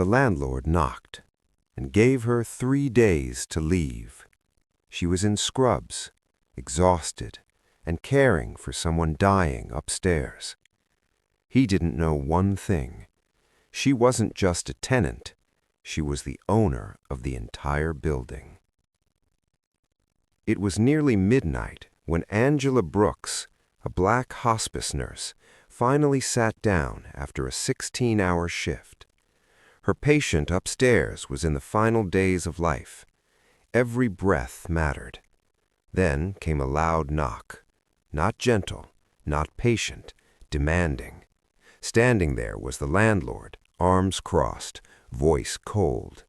the landlord knocked and gave her 3 days to leave. She was in scrubs, exhausted, and caring for someone dying upstairs. He didn't know one thing. She wasn't just a tenant. She was the owner of the entire building. It was nearly midnight when Angela Brooks, a black hospice nurse, finally sat down after a 16-hour shift. Her patient upstairs was in the final days of life. Every breath mattered. Then came a loud knock. Not gentle, not patient, demanding. Standing there was the landlord, arms crossed, voice cold.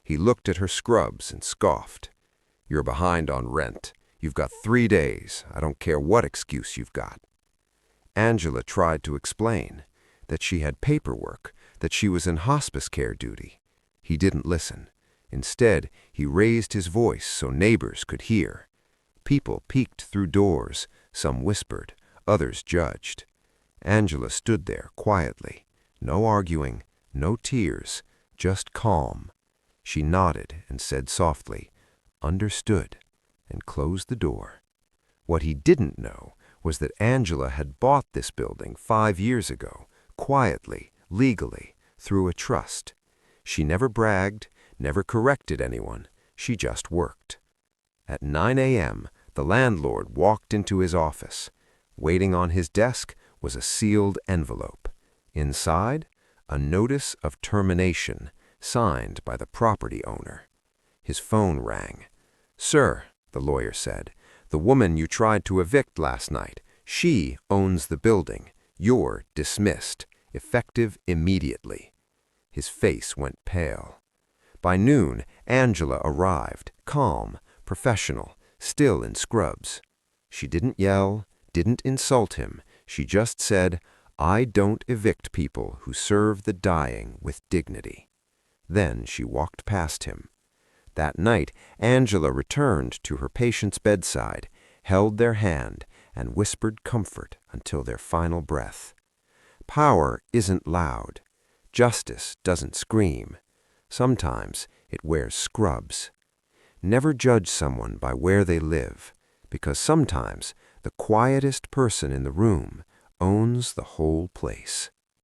He looked at her scrubs and scoffed. "You're behind on rent. You've got 3 days. I don't care what excuse you've got." Angela tried to explain that she had paperwork, that she was in hospice care duty. He didn't listen. Instead, he raised his voice so neighbors could hear. People peeked through doors. Some whispered. Others judged. Angela stood there quietly. No arguing, no tears, just calm. She nodded and said softly, "Understood," and closed the door. What he didn't know was that Angela had bought this building 5 years ago, quietly, legally, through a trust. She never bragged, never corrected anyone. She just worked. At 9 a.m., the landlord walked into his office. Waiting on his desk was a sealed envelope. Inside, a notice of termination, signed by the property owner. His phone rang. "Sir," the lawyer said, "the woman you tried to evict last night, she owns the building. You're dismissed, effective immediately." His face went pale. By noon, Angela arrived, calm, professional, still in scrubs. She didn't yell, didn't insult him. She just said, "I don't evict people who serve the dying with dignity." Then she walked past him. That night, Angela returned to her patient's bedside, held their hand, and whispered comfort until their final breath. Power isn't loud. Justice doesn't scream. Sometimes it wears scrubs. Never judge someone by where they live, because sometimes the quietest person in the room owns the whole place.